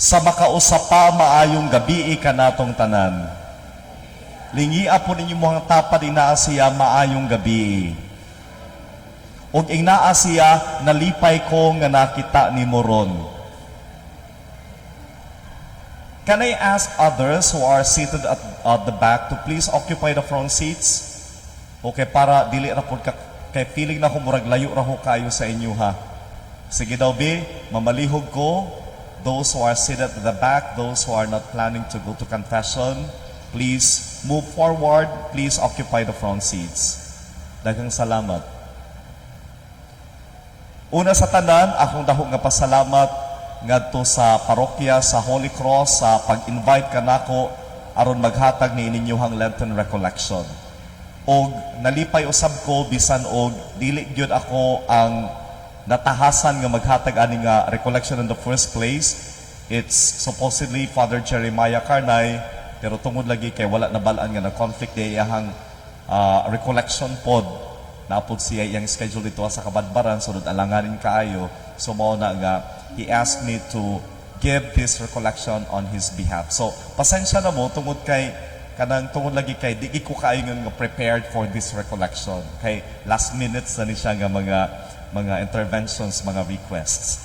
Sa makausapa maayong gabi kanatong tanan. Lingia po ninyo mga tapad inaa siya maayong gabi. Og inaa siya nalipay ko nga nakita ni Moron. Can I ask others who are seated at the back to please occupy the front seats? Okay, para dili ra po kay feeling na ko murag layo ra ko kayo sa inyo ha. Sige daw be, mamalihog ko. Those who are seated at the back, those who are not planning to go to confession, please move forward. Please occupy the front seats. Daghang salamat. Una sa tanan, akong dahong nga pasalamat ngadto sa parokya sa Holy Cross sa pag-invite kanako aron maghatag ni ininyohang Lenten recollection. Og nalipay usab ko bisan og dili gyud ako ang natahasan nga maghatag ani nga recollection in the first place. It's supposedly Father Jeremiah Carnay, pero tungod lagi kay wala nabalaan nga na conflict di iyahang recollection pod. Naapod siya iyang schedule dito sa Kabadbaran, sunod alanganin kaayo. So mao na nga he asked me to give this recollection on his behalf. So pasensya na mo tungod kay kanang tungod lagi kay di ko kaayo nga prepared for this recollection. Kay last minutes na ni siya nga mga interventions, mga requests.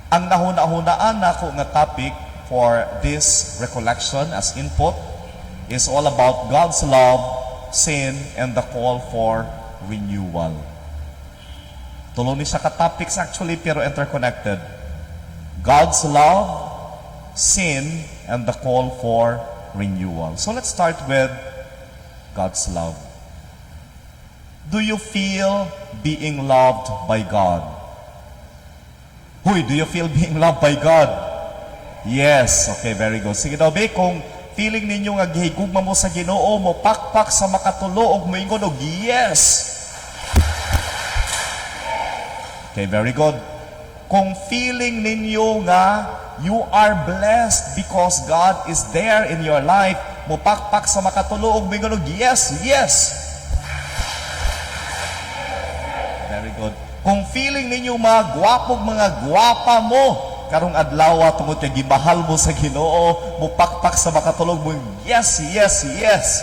Ang nahuna-hunaan nako nga topic for this recollection as input is all about God's love, sin, and the call for renewal. Tulo ni siya ka-topics actually pero interconnected. God's love, sin, and the call for renewal. So let's start with God's love. Do you feel being loved by God? Huy, do you feel being loved by God? Yes. Okay, very good. Sige daw, be, kung feeling ninyo nga gihigugma mo sa Ginoo, mo pakpak sa makatulo, og moingon og yes. Okay, very good. Kung feeling ninyo nga you are blessed because God is there in your life, mo pakpak sa makatulo, og moingon og yes, yes. Very good. Kung feeling ninyo mga gwapog mga gwapa mo, karong adlaw tungod kay gimahal mo sa Ginoo, mupakpak sa makatulog mo, yes, yes, yes.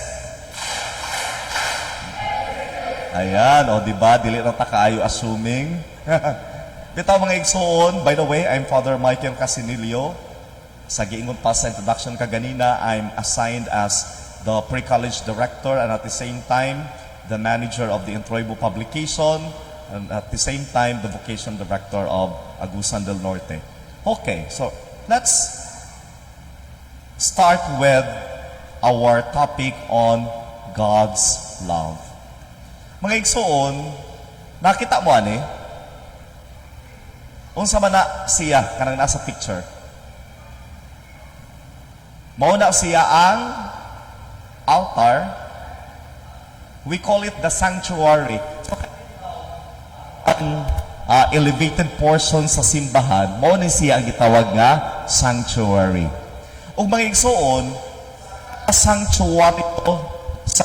Ayan, o diba, dili na ta kaayo assuming. Bitaw mga igsoon, by the way, I'm Father Michael Casinilio. Sa giingon pa sa introduction kaganina, I'm assigned as the pre-college director and at the same time, the manager of the Introibo publication, and at the same time, the vocation director of Agusan del Norte. Okay, so let's start with our topic on God's love. Mga igsoon, nakita mo ani? Unsa man na siya kanang nasa picture? Mao na siya ang altar. We call it the sanctuary. So, ang elevated portion sa simbahan, mao ni siya ang gitawag nga sanctuary. Ug mga igsoon, sanctuary ito sa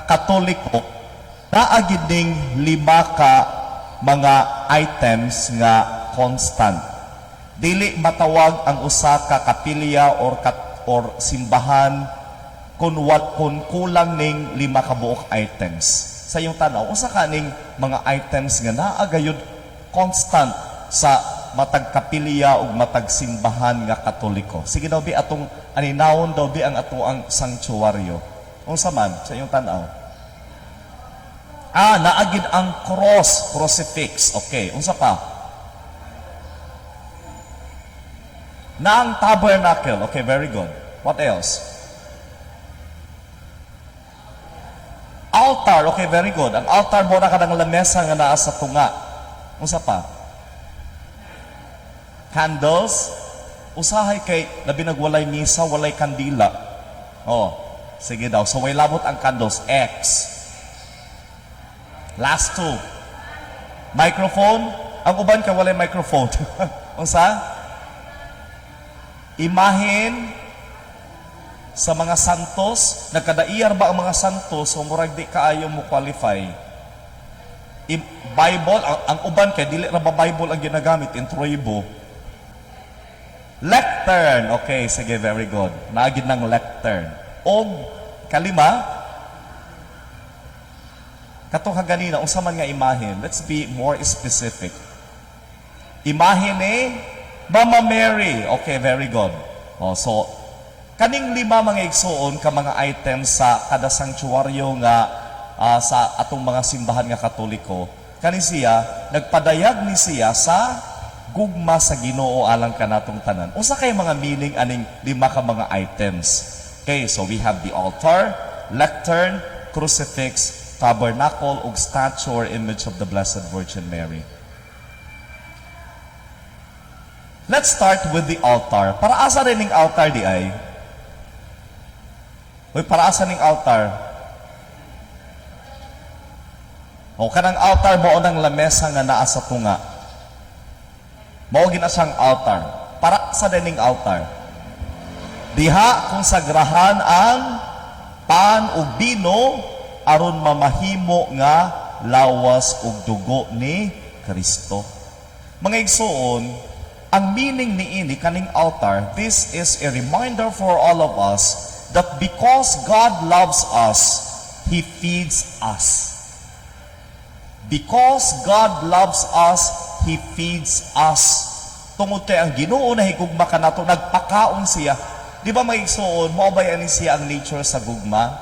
Katoliko, naagid ning 5 ka mga items nga constant. Dili matawag ang usa ka kapilya or simbahan kung kulang ning 5 ka buok items. Sa iyong tanaw, usa kaning mga items nga naagayod constant sa matag kapilya ug matag simbahan nga Katoliko. Sige daw bi atong aninawon daw bi ang ato ang sanctuaryo. Unsa man sa iyong tanaw? Naagid ang cross, crucifix. Okay, unsa pa? Na ang tabernacle. Okay, very good. What else? Altar, okay, very good. Ang altar mo na kadang lamesa nga naa sa tunga. Unsa pa? Candles. Usahay kay labi nagwalay misa, walay kandila. Oh, sige daw. So way labot ang candles. X. Last 2. Microphone. Ang uban kay walay microphone. Unsa? Imahin sa mga santos, nagkadaiyar ba ang mga santos, so murag di kaayo mo qualify. Bible, ang uban kay dili ra ba Bible ang ginagamit in Troibo. Lectern. Okay, sige, very good. Naagid ng lectern. Og kalima, kato ganina unsa man nga imahen. Let's be more specific. Imahe ni Mama Mary. Okay, very good. So kaning lima mga igsuon ka mga items sa kada sanctuaryo nga sa atong mga simbahan nga Katoliko, kani siya nagpadayag ni siya sa gugma sa Ginoo alang kanatong tanan. Unsa kay mga meaning aning lima ka mga items? Okay, so we have the altar, lectern, crucifix, tabernacle, ug statue or image of the Blessed Virgin Mary. Let's start with the altar. Para asa rin ning altar di ay? Uy, para asa ning altar? O kanang altar mo nang lamesa nga naa sa tunga. Mao gina siyang altar. Para sa dining altar. Diha konsagrahan ang pan ug bino aron mamahimo nga lawas ug dugo ni Kristo. Mga igsoon, ang meaning niini kaning altar, this is a reminder for all of us that because God loves us, He feeds us. Because God loves us, He feeds us. Tungod kay ang Ginoo na higugma kanato, nagpakaon siya. Di ba may igsoon, maobayan ni siya ang nature sa gugma?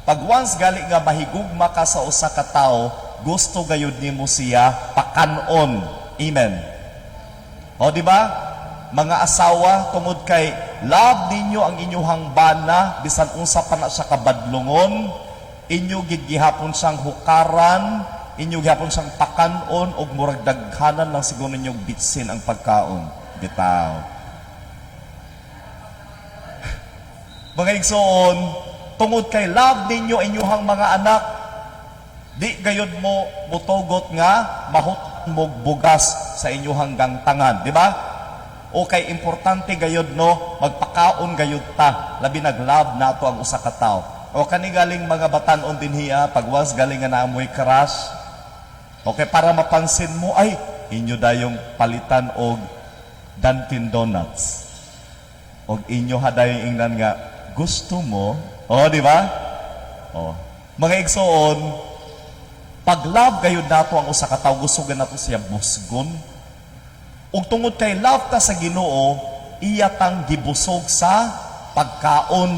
Pag once gali nga mahigugma ka sa usa ka tawo, gusto gayud nimo siya pakanon. Amen. O di ba? Mga asawa, tungod kay love ninyo ang inyong bana, bisan unsa pa na siya kabadlongon, inyo gigihapon siyang hukaran, inyo gihapon siyang pakanon, og murag daghanan lang siguro ninyong bitsin ang pagkaon. Bitaw. Mga igsoon, tungod kay love ninyo inyong mga anak, di gayud mo mutugot nga mahut mo bugas sa inyong gangtangan, di ba? O kay importante gayud no, magpakaon gayud ta, labi nag-love nato ang usa ka tawo. O kani galing mga batan-on dinhiya, pagwas galing nga naamoy crush. Okay, para mapansin mo, ay, inyo dayong palitan og Dunkin Donuts. Og inyo hadayong ingnan nga, gusto mo? Di ba? Mga igsoon, pag love gayud nato ang usa ka tawo, gusto nato siya busgon. Ug tungod kay love ta sa Ginoo, iya tang gibusog sa pagkaon.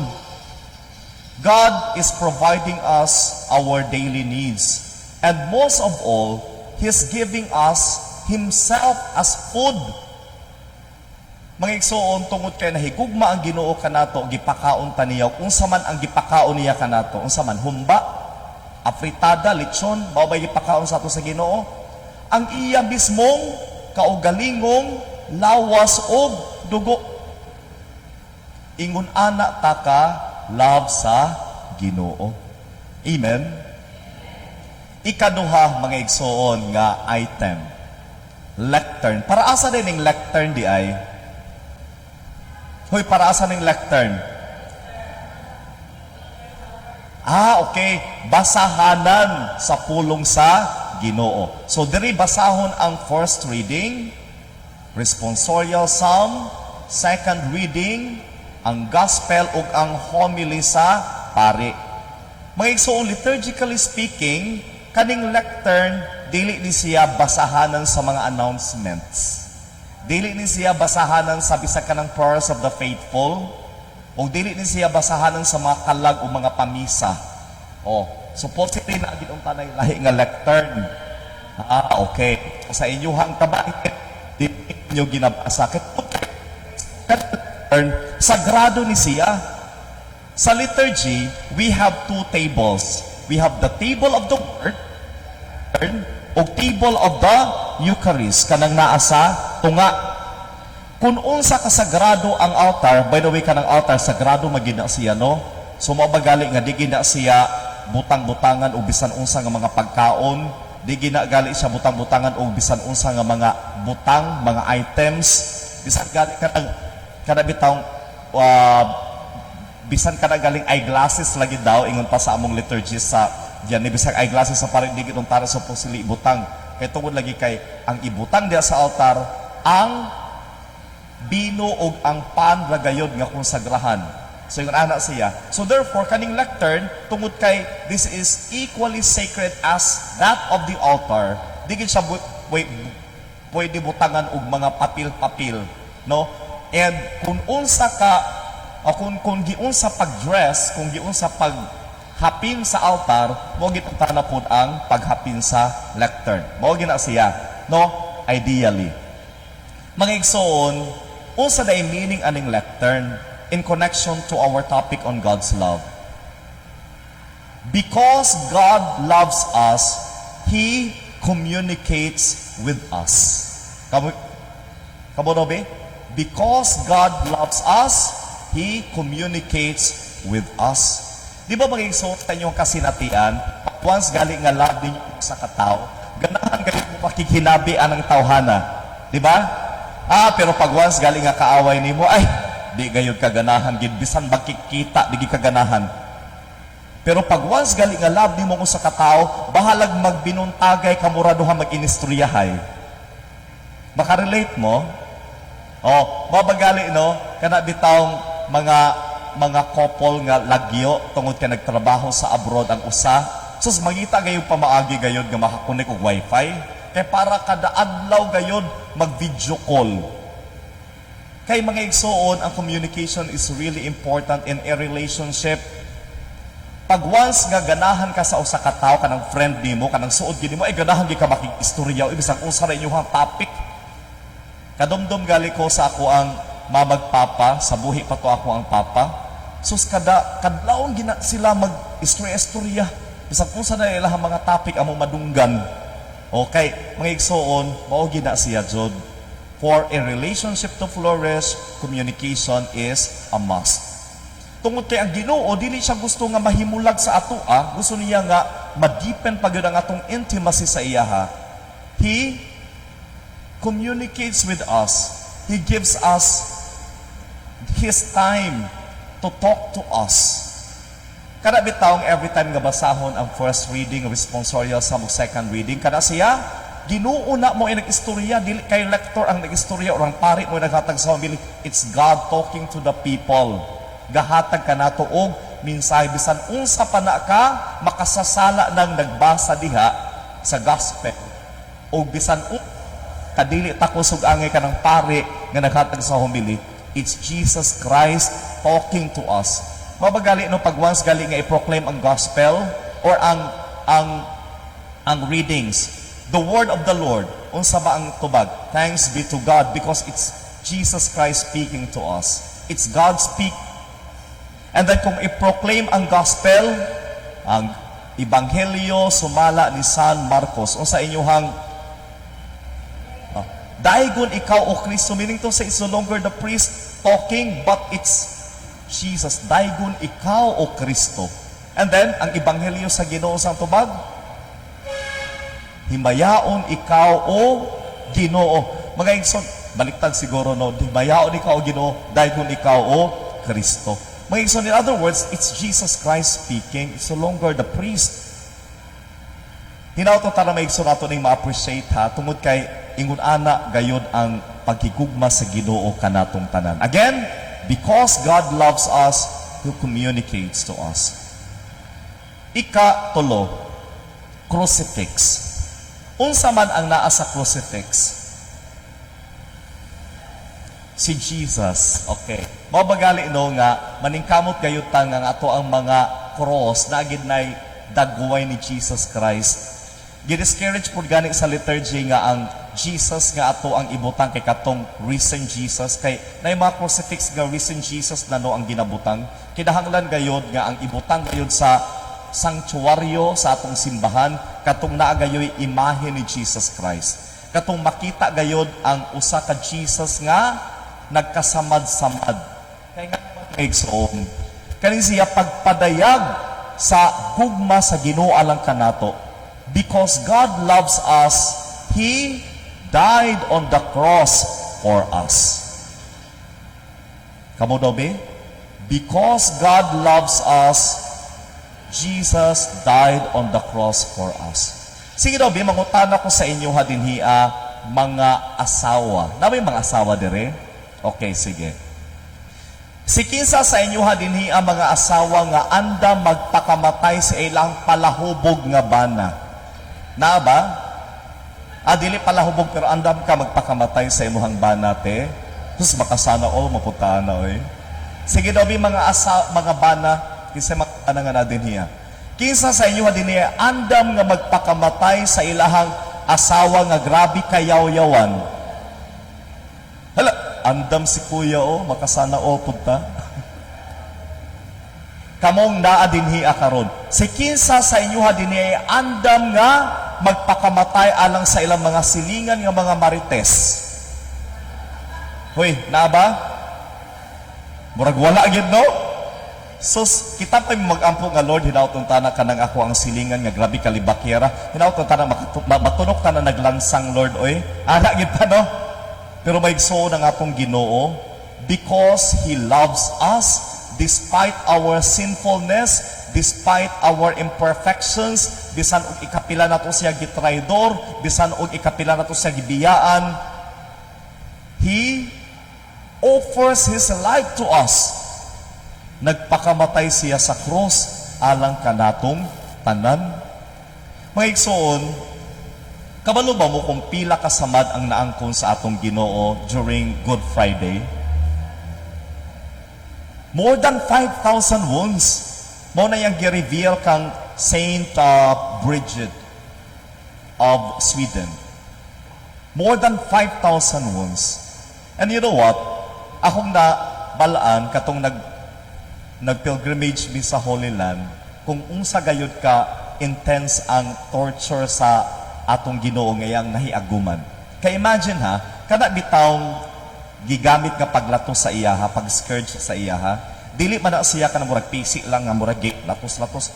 God is providing us our daily needs. And most of all, He's giving us Himself as food. Mga igsoon, tungod kay nahigugma ang Ginoo kanato, gipakaon ta niya. Unsa man ang gipakaon niya kanato? Unsa man? Humba, afritada, lechon, mao ba gipakaon sa ato sa Ginoo? Ang iya mismong kaugalingong lawas og dugo. Ingon ana ta ka love sa Ginoo. Amen. Ikaduha mga igsoon nga item, lectern. Para asa din ning lectern di ay? Hoy, para asa ning lectern? Okay, basahanan sa pulong sa Ginoo. So diri basahon ang first reading, responsorial psalm, second reading, ang gospel ug ang homily sa pari. Mga igsoon, liturgically speaking, kaning lectern, dili ni siya basahanan sa mga announcements. Dili ni siya basahanan sa bisag kanang prayers of the faithful. O dili ni siya basahanan sa mga kalag o mga pamisa. Supposedly na agad ang tanay lahi nga lectern. Okay. O sa inyuhang kabahin, dili ninyo ginabasa. Sagrado ni siya. Sa liturgy, we have two tables. We have the table of the word o table of the Eucharist, kanang naa sa tunga. Kung unsa kasagrado ang altar, by the way, kanang altar, sagrado magina siya, no? So, mabagali nga, di gina siya butang-butangan o bisan unsa nga mga pagkaon, di gina gali siya butang-butangan o bisan unsa nga mga butang, mga items, bisan gali kanang bitawng bisan ka na galing eyeglasses lagi daw ingon pa sa among liturgy sa diyan ni bisag eyeglasses sa paring digit ng tara sa pusili ibutang. Kay tungod lagi kay ang ibutang diya sa altar ang bino og ang pan ragayod nga konsagrahan. So yung anak siya. So therefore kaning lectern tungod kay this is equally sacred as that of the altar. Digid siya pwede butangan og mga papil-papil, no? And kung unsa ka o kung giunsa pag-dress, kung giunsa paghapin sa altar, mo gitungtan na pud ang paghapin sa lectern. Mao gina siya, no? Ideally. Mga igsoon, unsa day meaning aning lectern in connection to our topic on God's love? Because God loves us, He communicates with us. Kamo no be? Because God loves us, He communicates with us. Di ba mag-exalt inyong kasinatian, once galing nga love ninyo sa katao, ganahan kayo mo makikinabi ang tawhana. Di ba? Pero pag once galing nga kaaway nimo, ay, di gayud kaganahan, gid bisan magkikita, di kaganahan. Pero pag once galing nga love nimo ko sa katao, bahalag magbinuntagay kamuraduha mag-inistoryahay. Makarelate mo? Mabagali, no? Kana bitawng mga couple nga lagyo tungod kay nagtrabaho sa abroad ang usa. Sus mangita gayud pamaagi gayud nga makakonek og wifi kay para kada adlaw gayud mag-video call. Kay mga igsoon, ang communication is really important in a relationship. Pag once nga ganahan ka sa usa ka tawo kanang friend nimo, kanang suod gid nimo ay ganahan gyud ka makig-istorya o ibig sabihin unsa ra inyong topic. Kadumdum gali ko sa ako ang mamagpapa, sa buhi pa to ako ang papa. Sus kadlawon gina sila mag-istorya. Bisag unsa na ilang mga topic among madunggan. Okay, mga igsoon, mao gina siya jud. For a relationship to flourish, communication is a must. Tungod kay ang Ginoo dili siya gusto nga mahimulag sa ato, gusto niya nga ma-deepen pa gyud ang atong intimacy sa iya. He communicates with us. He gives us His time to talk to us. Kada bitawng every time nga basahon ang first reading, responsorial sa second reading, kada siya, Ginoo na mo ay nag-istorya, dili kay lector ang nag-istorya or ang pari mo naghatag sa pamilya. It's God talking to the people. Gahatag ka nato og mensahe bisan unsa pa na ka makasasala nang nagbasa diha sa gospel. O bisan kadili takosog angay ka ng pari nga naghatag sa homily, it's Jesus Christ talking to us. Mabagali no pag once gali nga i-proclaim ang gospel or ang readings, the word of the Lord, unsa ba ang tubag? Thanks be to God because it's Jesus Christ speaking to us. It's God speak. And then kung i-proclaim ang gospel, ang ebanghelyo sumala ni San Marcos, unsa inyuhang daigon ikaw o Kristo, meaning to say it's no longer the priest talking, but it's Jesus. Daigon ikaw o Kristo. And then, ang ebanghelyo sa Ginoo sang tubag, himayaon ikaw o Ginoo. Mga igsoon, baliktad siguro no, himayaon ikaw o Ginoo, daigon ikaw o Kristo. Mga igsoon, in other words, it's Jesus Christ speaking. It's no longer the priest. Hinaw to tara may igsoon nato ning ma-appreciate tungod kay ingon ana gayud ang pagkigugma sa Ginoo kanatong tanan. Again, because God loves us, He communicates to us. Ika-tulo, crucifix. Unsa man ang naa sa crucifix? Si Jesus. Okay. Mabagali no nga maningkamot gayud ta nga ato ang mga cross na gid nay dagway ni Jesus Christ. Gidiscourage pud gani sa liturgy nga ang Jesus nga ato ang ibutang kay katong risen Jesus, kay nay mga crucifix nga risen Jesus na no ang ginabutang. Kinahanglan gayud nga ang ibutang gayud sa sanctuaryo sa atong simbahan katong naa gayoy imahe ni Jesus Christ. Katong makita gayud ang usa ka Jesus nga nagkasamad-samad. Kay nga igsoon kani siya pagpadayag sa gugma sa Ginoo alang kanato. Because God loves us, He died on the cross for us. Kamo daw be? Because God loves us, Jesus died on the cross for us. Sige daw, mangutana ko sa inyo ha dinhia mga asawa. Na may mga asawa dire? Okay, sige. Si kinsa sa inyo ha dinhia mga asawa nga anda magpakamatay sa ilang palahubog nga bana. Na ba? Dili palahubog pero andam ka magpakamatay sa imuhang bana te. Sus makasana all maputaan na oy. Sige daw mga bana kinsa makana nga na dinhiya. Kinsa sa inyo din niya andam nga magpakamatay sa ilahang asawa nga grabe kayaw-yawan. Hala, andam si kuya makasana o punta. Kamong naa dinhi karon. Si kinsa sa inyo din niya andam nga magpakamatay alang sa ilang mga silingan nga mga marites. Hoy, naa ba? Murag wala gyud no? So, kita pa mag-ampo nga Lord, hinauton tanan ka ng ako ang silingan nga grabe kalibakera. Hinauton tanan matunok tanan naglansang Lord, oy. Ana gid pa no? Pero maigsuon ang atong Ginoo because He loves us despite our sinfulness, despite our imperfections, bisan og ikapila nato siya gitraidor, bisan og ikapila nato siya gibiyaan. He offers His life to us. Nagpakamatay siya sa cross alang kanatong tanan. Mga igsoon, kabalo ba mo kung pila kasamad ang naangkon sa atong Ginoo during Good Friday? More than 5,000 wounds. Mo na yung gi-reveal kang Saint Bridget of Sweden. More than 5,000 wounds. And you know what? Akong balaan katong nag-pilgrimage mi sa Holy Land, kung unsa gayud ka intense ang torture sa atong Ginoo ngayang nahiaguman. Kay imagine ha, kada bitawng gigamit nga paglato sa iya ha, pag-scourge sa iya ha, dili man na siya ka na murag pisi lang nga murag latos-latos.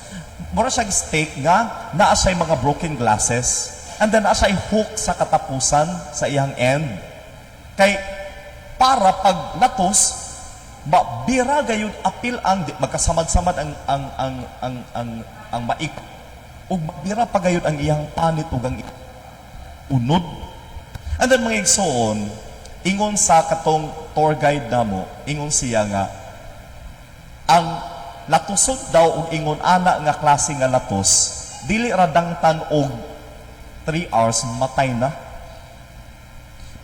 Mura siya steak nga naa siya mga broken glasses and then naa siya hook sa katapusan sa iyang end. Kay para pag latos mabira gayud apil ang magkasamad-samad ang maik ug mabira pa gayud ang iyang panit ug ang unod. And then mga igsoon, ingon sa katong tour guide namo, ingon siya nga ang latusod daw ug ingon ana nga klase nga latos dili ra dangtan og 3 hours matay na.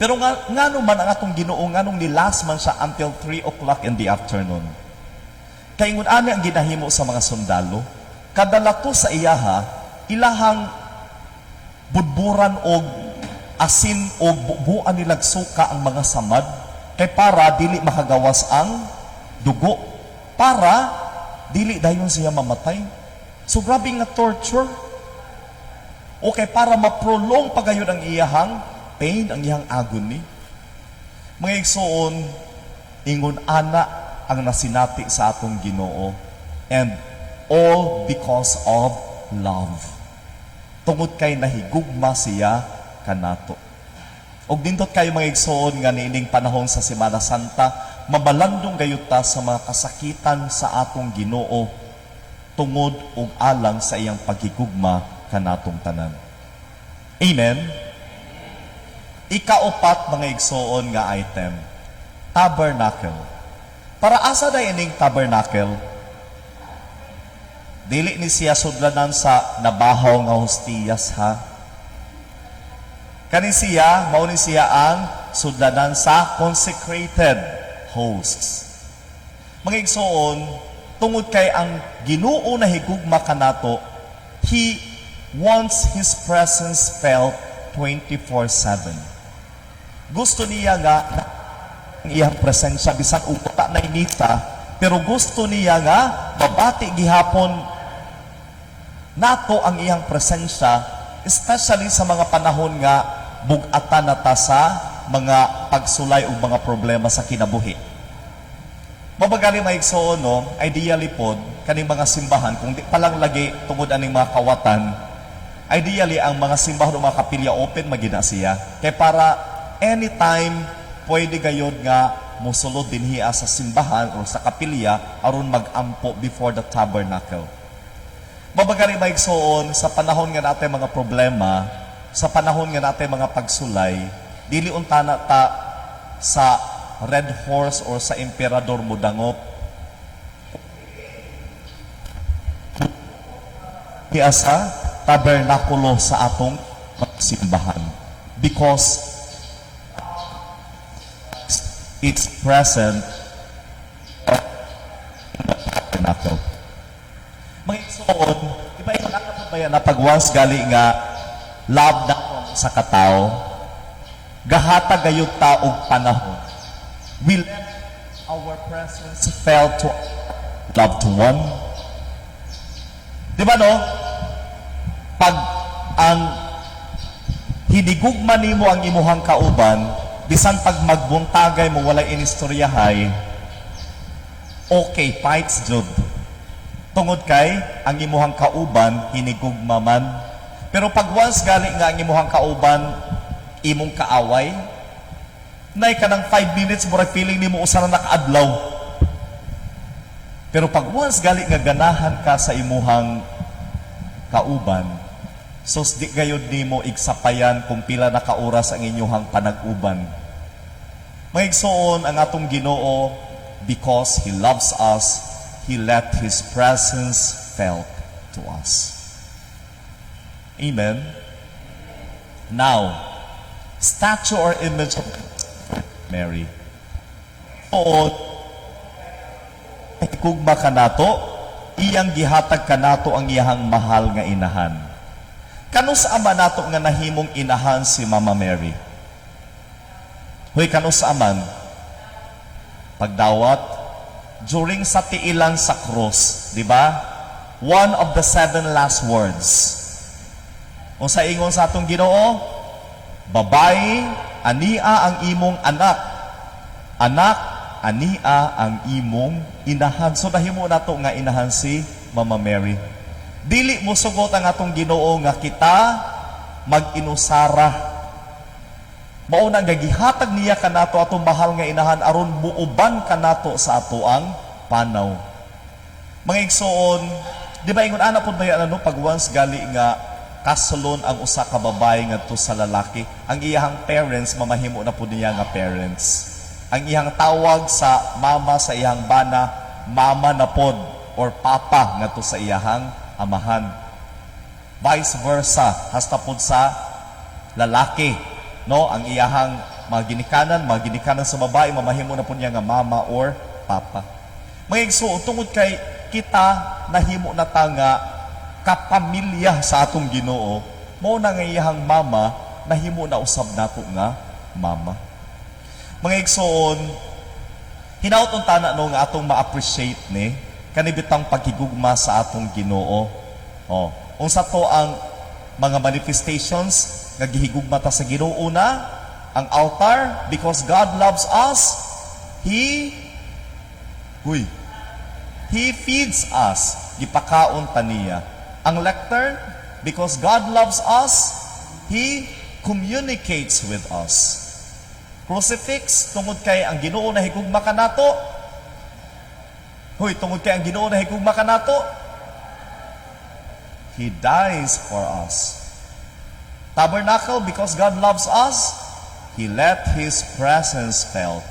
Pero ngano man ang atong Ginoo nganong nilas man siya until 3 o'clock in the afternoon. Kay ingon ani ang ginahimo sa mga sundalo, kada latos sa iyaha ilahang budburan og asin og bubuan nilag suka ang mga samad kay para dili makagawas ang dugo, para dili dayon siya mamatay. So grabe nga torture. Okay, para ma-prolong pagayon ang iyahang pain, ang iyang agony. Mga igsoon, ingon ana ang nasinati sa atong Ginoo, and all because of love. Tungod kay nahigugma siya kanato. Og dindot kayo mga igsoon nga niining panahon sa Semana Santa, mabalandong gayud ta sa mga kasakitan sa atong Ginoo tungod og alang sa iyang paghigugma kanatong tanan. Amen. Ikaapat mga igsoon nga item, tabernacle. Para asa na ining tabernacle? Dili ni siya sudlanan sa nabahaw nga hostiyas ha. Kani siya, mao ni siya ang sudlanan sa consecrated hosts. Mga igsoon, tungod kay ang Ginoo na higugma kanato, He wants His presence felt 24/7. Gusto niya nga ang iyang presensya bisan uta na inita, pero gusto niya nga babati gihapon nato ang iyang presensya, especially sa mga panahon nga bug-atan na ta sa mga pagsulay o mga problema sa kinabuhi. Mabagali maigsoon no, ideally pod kaning mga simbahan kung di pa lang lagi tungod aning mga kawatan, ideally ang mga simbahan o mga kapilya open magina siya kay para anytime pwede gayod nga mosulod dinhi sa simbahan o sa kapilya aron magampo before the tabernacle. Mabagari maigsoon sa panahon nga natin mga problema, sa panahon nga natin mga pagsulay, dili unta na ta sa red horse or sa emperador mo dangop. Sa tabernakulo sa atong simbahan. Because it's present in the tabernacle. Mga igsoon, iba yung nakapot ba yan na pagwas gali nga love na sa katao, gahata gayud ta og panahon. We let our presence felt to loved one. Di ba no? Pag ang hinigugma nimo ang imuhang kauban, bisan pag magbuntagay mo wala inistoryahay, okay, fights job. Tungod kay ang imuhang kauban hinigugma man. Pero pag once gali nga ang imuhang kauban imong kaaway, nay ka ng 5 minutes mo feeling nimo usa na nakaadlaw. Pero pag once gali nga ganahan ka sa imuhang kauban, sus di gayud nimo igsapayan kung pila na ka oras ang inyuhang panag-uban. Maigsoon ang atong Ginoo, because He loves us, He let His presence felt to us. Amen? Now, statue or image of Mary. O, kugma ka nato, iyang gihatag ka nato ang iyahang mahal nga inahan. Kanus ama nato nga nahimong inahan si Mama Mary? Hoy, kanus aman? Pagdawat, during sa tiilan sa krus, di ba? One of the 7 last words. Kung sa ingon sa atong Ginoo, babae, ania ang imong anak. Anak, ania ang imong inahan. So nahimo nato nga inahan si Mama Mary. Dili mo sugot ang atong Ginoo nga kita mag-inusara. Mao nang gagihatag niya kanato atong mahal nga inahan aron buuban kanato sa ato ang panaw. Mga igsoon, di ba ingon ana pud ba yan pag once gali nga kasulon ang usa ka babae ngadto sa lalaki, ang iyang parents mamahimo na pud niya nga parents. Ang iyang tawag sa mama sa iyang bana, mama na pod or papa ngadto sa iyang amahan. Vice versa, hasta pod sa lalaki, no? Ang iyahang mga ginikanan sa babae, mamahimo na po niya nga mama or papa. Mga igsoon, tungod kay kita nahimo na ta nga kapamilya sa atong Ginoo, mao na nga iyahang mama, nahimo na usab nato nga mama. Mga igsoon, hinaut unta na no nga atong ma-appreciate ni kanibitang paghigugma sa atong Ginoo. Unsa to ang mga manifestations nga gihigugma ta sa Ginoo na? Ang altar, because God loves us, He feeds us, gipakaon ta niya. Ang lectern, because God loves us, He communicates with us. Crucifix, tungod kay ang Ginoo na higugma kanato. Tungod kay ang Ginoo na higugma kanato, He dies for us. Tabernacle, because God loves us, He let His presence felt.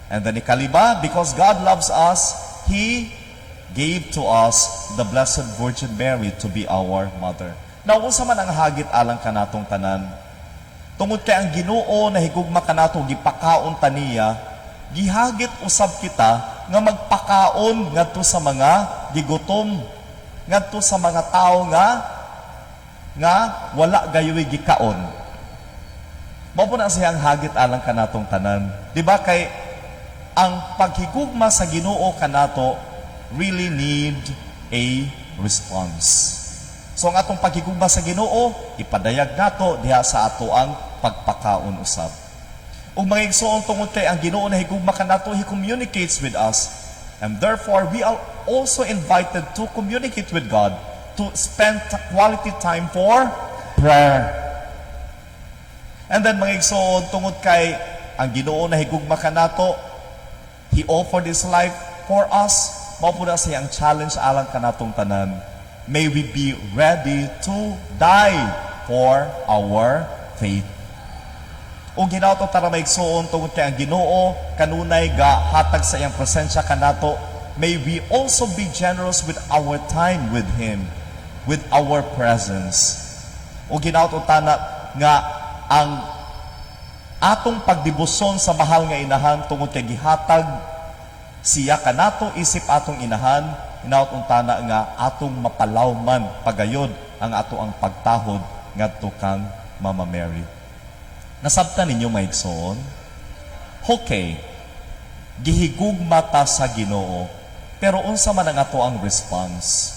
And then ikaliba, because God loves us, He gave to us the Blessed Virgin Mary to be our mother. Now, unsa man ang hagit alang kanatong tanan? Tungod kay ang Ginoo na higugma kanato gipakaon ta niya, gihagit usab kita nga magpakaon ngadto sa mga gigutom, ngadto sa mga tao nga wala gayoy gikaon. Mao po na siyang hagit alang kanatong tanan. Di ba kay ang paghigugma sa Ginoo kanato really need a response. So ang atong paghigugma sa Ginoo, ipadayag nato diha sa ato ang pagpakaon usab. Ug mga igsoon, tungod kay ang Ginoo na higugma kanato, He communicates with us. And therefore, we are also invited to communicate with God, to spend quality time for prayer. And then mga igsoon, tungod kay ang Ginoo na higugma kanato, He offered His life for us. Mao po na siyang challenge alang kanatong tanan. may we be ready to die for our faith. O ginauto tara maigsuon tungod kay ang Ginoo kanunay ga hatag sa iyang presensya kanato, may we also be generous with our time with Him, with our presence. O ginauto tana nga ang atong pagdibuson sa mahal nga inahan tungod kay gihatag siya kanato isip atong inahan, hinaut untana nga atong mapalawman pagayod ang ato ang pagtahod ngadto kang Mama Mary. Nasabtan ninyo maigsoon? Okay, gihigugma ta sa Ginoo, pero unsa man ang ato ang response?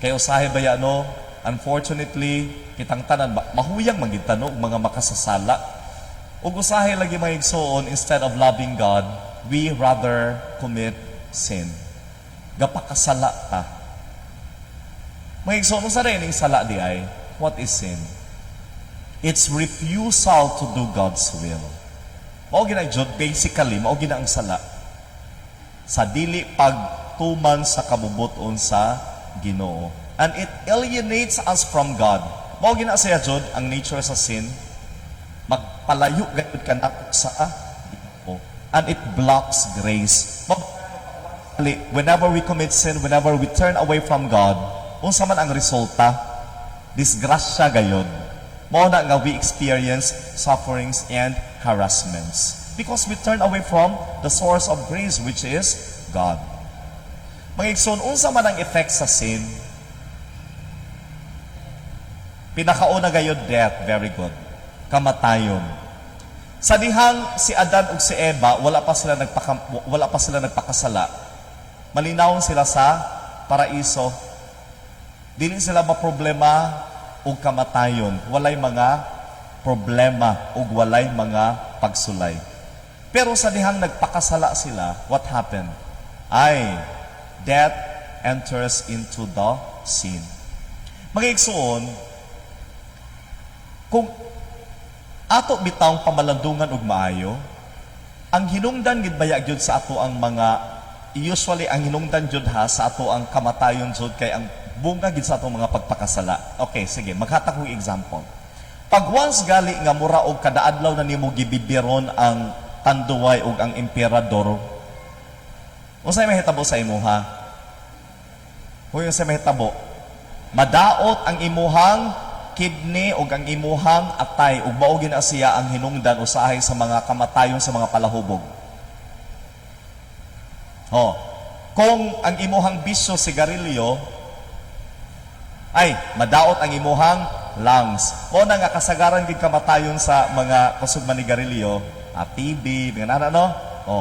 Kay usahay baya no, unfortunately, kitang tanan mahuyang magitano mga makasasala. Ug usahay lagi maigsoon, instead of loving God, we rather commit sin. Gapakasala ta. Maigsoon sa rin yung sala di ay, what is sin? It's refusal to do God's will. Mao gina jud basically, mao gina ang sala. Sa dili pagtuman sa kabubuton sa Ginoo. And it alienates us from God. Mao gina siya jud ang nature sa sin. Magpalayo gayud ka nato sa Ginoo. And it blocks grace. Whenever we commit sin, whenever we turn away from God, unsa man ang resulta? Disgrasya gayud. Mao na nga we experience sufferings and harassments because we turn away from the source of grace, which is God. Mga igsoon, unsa man ang effect sa sin? Pinakauna gayud death, very good. Kamatayon. Sa dihang si Adan ug si Eva, wala pa sila nagpakasala. Malinawon sila sa paraiso. Dili sila maproblema ug kamatayon. Walay mga problema ug walay mga pagsulay. Pero sa dihang nagpakasala sila, what happened? Death enters into the scene. Mga igsoon, kung ato bitawng pamalandungan ug maayo, ang hinungdan gid baya gyud sa ato ang mga usually ang hinungdan jud ha sa ato ang kamatayon jud kay ang bunga gid sa atong mga pagpakasala. Okay, sige, maghatag kong example. Pag once gali nga mura og kada adlaw na nimo gibibiron ang tanduway ug ang emperador, unsay mahitabo sa imuha? Hoy, unsay mahitabo? Madaot ang imuhang kidney ug ang imuhang atay ug mao gina siya ang hinungdan usahay sa mga kamatayon sa mga palahubog. Kung ang imuhang bisyo sigarilyo madaot ang imuhang lungs. Mo na nga kasagaran gid kamatayon sa mga kusog ni garilyo, TB, mga no?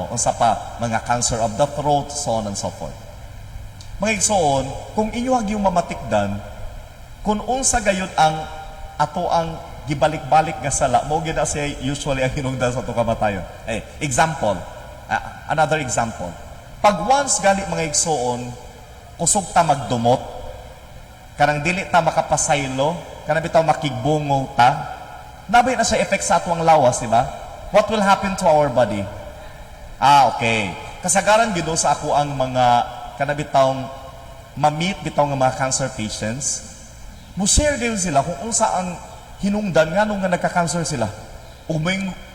Unsa pa, mga cancer of the throat, so on and so forth. Mga igsoon, kung inyo yung mamatikdan, kung unsa gayud ang ato ang gibalik-balik nga sala, mo gid siya usually ang hinungdan sa ato kamatayon. Example, another example. Pag once gali mga igsoon, kusog ta magdumot, kanang dili ta makapasaylo, kanang bitaw makigbungo ta, nabay na siya effect sa ato ang lawas, di ba? What will happen to our body? Okay. Kasagaran gid sa ako ang mga kanang bitawng ma-meet bitawng nga mga cancer patients, mo share din sila kung unsa ang hinungdan nganong nga nagka-cancer sila. Ug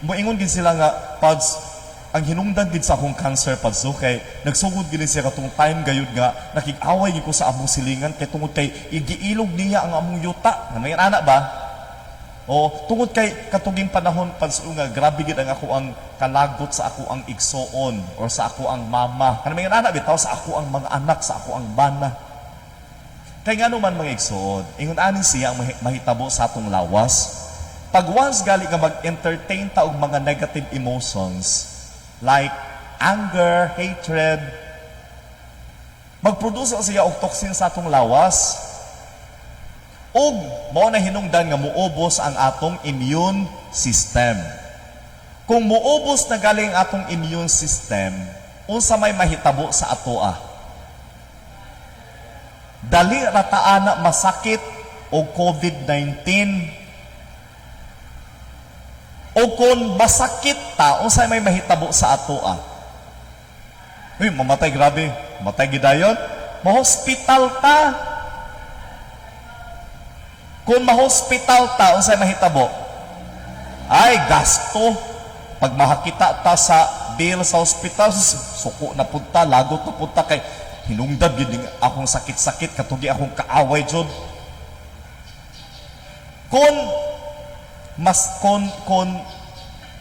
moingon gid sila nga pads ang hinungdan gid sa akong cancer pads kay nagsugod gid siya katong time gayud nga nakig-away gid ko sa among silingan kay tungod kay igiilog niya ang among yuta. Ano ana ba? Tungod kay katuging panahon pads nga grabe gid ang ako ang kalagot sa ako ang igsoon or sa ako ang mama. Ano ana bitaw sa ako ang mga anak, sa ako ang bana. Kay ngano man mga igsoon, ingon ani siya ang mahitabo sa atong lawas. Pag once gali nga mag-entertain ta og mga negative emotions, like anger, hatred, magproduce siya og toxin sa atong lawas. Ug mao na hinungdan nga muubos ang atong immune system. Kung muubos na galing atong immune system, unsa may mahitabo sa atoa? Dali rataana masakit og COVID-19. O kung masakit ta, unsay may mahitabo sa atoa? Mamatay grabe. Matay gidayon. Mahospital ta. Kung ma-hospital ta, unsay mahitabo? Ay, gasto. Pag makakita ta sa bill sa hospital, suko na punta, lagot na punta, kay hinungdab yun yung akong sakit-sakit, katugi akong kaaway jud.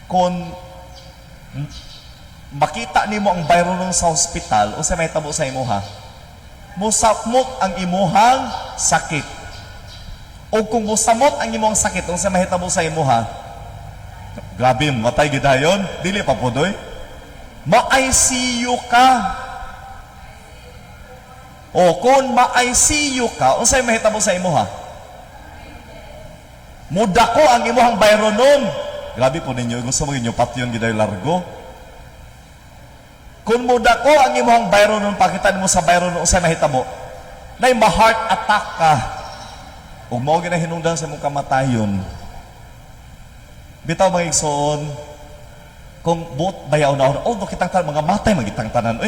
Kung makita nimo ang bayro sa hospital, unsay mahitabo sa imuha? Musapmot ang imuhang sakit. O kung musamot ang imong sakit, unsay mahitabo sa imuha? Grabe, matay gidayon, dili pa pudoy. Ma-ICU ka. O kung ma-ICU ka, unsay mahitabo sa imuha? Muda ko ang imuhang bayro nun. Grabe po ninyo, gusto mo inyo patyon gidayo largo. Kung muda ko ang imuhang bayro nun, pakitan mo sa bayro nun, unsay mahitabo? Nay ma-heart attack ka. Ug mao gina hinungdan sa imong kamatayon. Bitaw mga igsoon, kung buot bayaw na oh kitang mga matay magitang tanan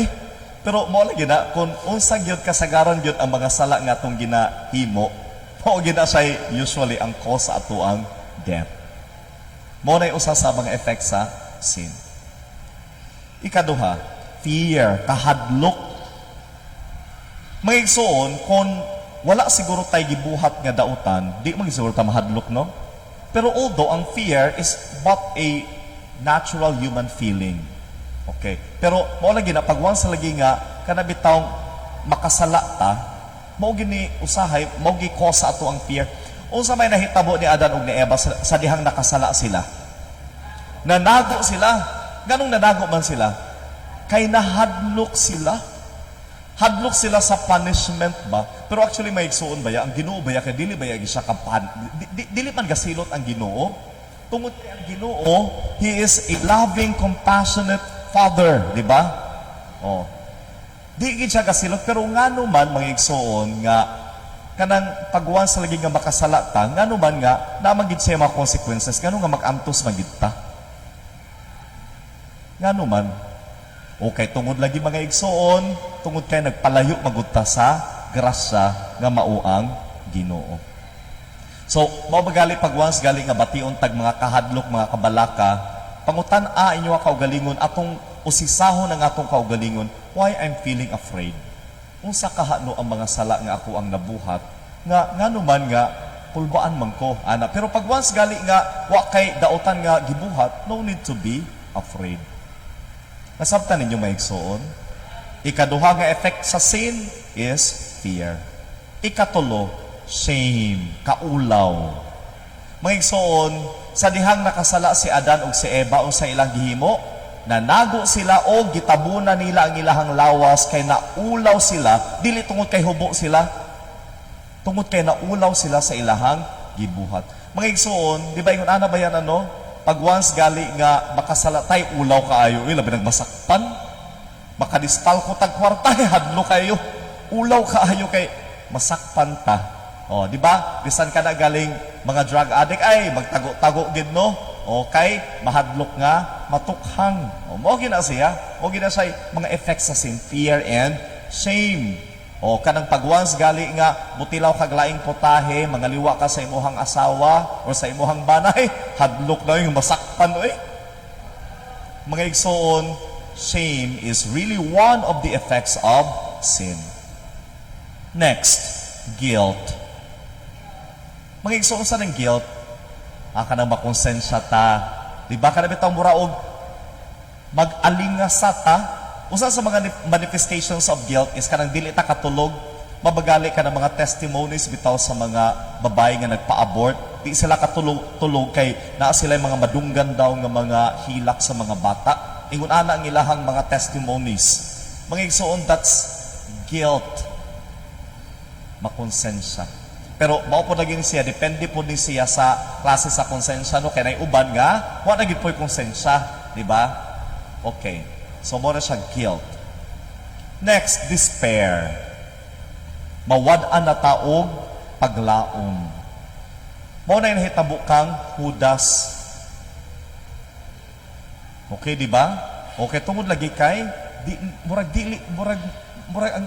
pero mo lagi na kung unsa gyud kasagaran gyud ang mga sala nga atong ginahimo, mao gina siya usually ang cause sa atoang death. Mo na usa sa mga effects sa sin. Ikaduha, fear, kahadlok. Mga igsoon, kung wala siguro tayo gibuhat nga dautan, di man siguro ta mahadlok, no? Pero although ang fear is but a natural human feeling. Okay. Pero mao lagi na pag once lagi nga kana bitawng makasala ta, mao gini usahay, mao gi cause sa ato ang fear. Unsa may nahitabo ni Adan ug ni Eva sa dihang nakasala sila? Nanago sila. Ganong nanago man sila? Kay nahadlok sila. Hadlok sila sa punishment ba? Pero actually may igsuon ba ya? Ang Ginoo ba ya? Kaya dili ba ya siya dili man gasilot ang Ginoo? Tungod kay ang Ginoo, He is a loving, compassionate Father. Di ba? Oh. Di gid siya gasilot. Pero ngano man mga igsuon nga kanang pagwan sa lagi nga makasala ta, ngano man nga naman gid siya mga consequences, ngano nga magantos man gid ta. Ngano man? Okay, tungod lagi mga igsoon, tungod kay nagpalayo magudta sa grasya nga mauang Ginoo. So, mao bagali pag once gali nga bation tag mga kahadlok, mga kabalaka, pangutan-a inyo ang kaugalingon atong usisahon ang atong kaugalingon, why I'm feeling afraid. Unsa kahano ang mga sala nga ako ang nabuhat, nga ngano man nga pulbaan man ko ana. Pero pag once gali nga wa kay daotan nga gibuhat, no need to be afraid. Nasabtan ninyo maigsoon? Ikaduha nga effect sa sin is fear. Ikatulo, shame, kaulaw. Maigsoon, sa dihang nakasala si Adan ug si Eva o sa ilang gihimo, nanago sila o gitabunan nila ang ilahang lawas kay naulaw sila, dili tungod kay hubo sila, tungod kay naulaw sila sa ilahang gibuhat. Maigsoon, di ba ingon ana ba yan ano? Pag once gali nga makasalatay, ulaw kaayo, labi nagmasakpan. Makadistal ko tag kwarta, hadlo kayo. Ulaw kaayo kay masakpan ta. O, di ba? Bisan ka na galing mga drug addict, ay, magtago-tago gid no? Okay, mahadlok nga, matukhang. O, mo gina siya. O, gina siya mga effects sa sin, fear and shame. O kanang pag once gali nga mutilaw kag laing potahe, mangaliwa ka sa imuhang asawa o sa imuhang banay, hadlok na yung masakpan Mga igsoon, shame is really one of the effects of sin. Next, guilt. Mga igsoon sa ng guilt, kanang makonsensya ta. Di ba ka na bitang muraog mag-alingasa ta? Usa sa mga manifestations of guilt is kanang dili ta katulog, mabagali ka ng mga testimonies bitaw sa mga babae nga nagpa-abort, di sila katulog kay naa sila mga madunggan daw nga mga hilak sa mga bata. Ingon ana ang ilahang mga testimonies. Mga igsoon, that's guilt. Makonsensya. Pero mao po naging siya, depende po din siya sa klase sa konsensya no, kay nay uban nga wa na gid po'y konsensya, di ba? Okay. So, muna siya guilt. Next, despair. Mawad-an na taog paglaom. Muna yung hitabo kang Judas. Okay, di ba? Okay, tungod lagi kay, murag ang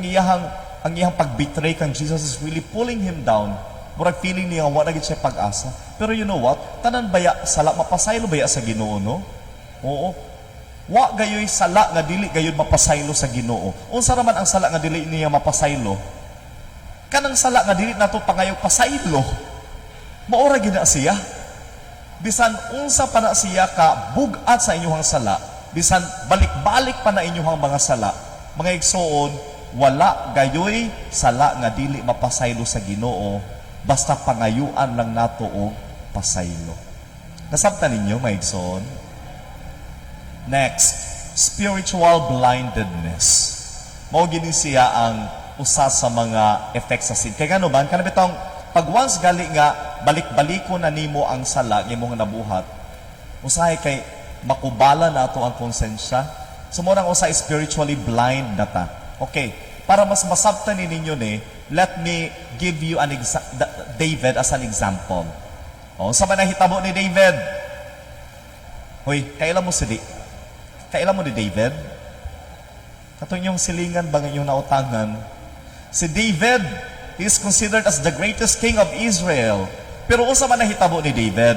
iyahang pagbetray kang Jesus is really pulling him down. Murag feeling niya wa na gid siya pag-asa. Pero you know what? Tanan baya sala mapasaylo baya sa Ginoo, no? Oo. Wa gayoy sala nga dili gayud mapasaylo sa Ginoo. Unsa raman ang sala nga dili niya mapasaylo? Kanang sala nga dili nato pangayog pasaylo. Maura gid na siya. Bisan unsa pa na siya ka bugat sa inyong sala, bisan balik-balik pa na inyong mga sala, mga igsoon, wala gayoy sala nga dili mapasaylo sa Ginoo, basta pangayuan lang nato og pasaylo. Nasabtan ninyo, mga igsoon? Next, spiritual blindedness. Mao gini siya ang usa sa mga effects sa sin. Kay ngano man kana bitong pag once gali nga balik-baliko na nimo ang sala nga imong nabuhat, usahay kay makubala na ato ang konsensya. Sumurang usa spiritually blind na ta. Okay, para mas masabtan ninyo ni, let me give you an David as an example. O, sa man nahitabo ni David? Hoy, kailan mo kailan mo ni David? Katong yung silingan ba yung nautangan? Si David is considered as the greatest king of Israel. Pero unsa man nahitabo ni David?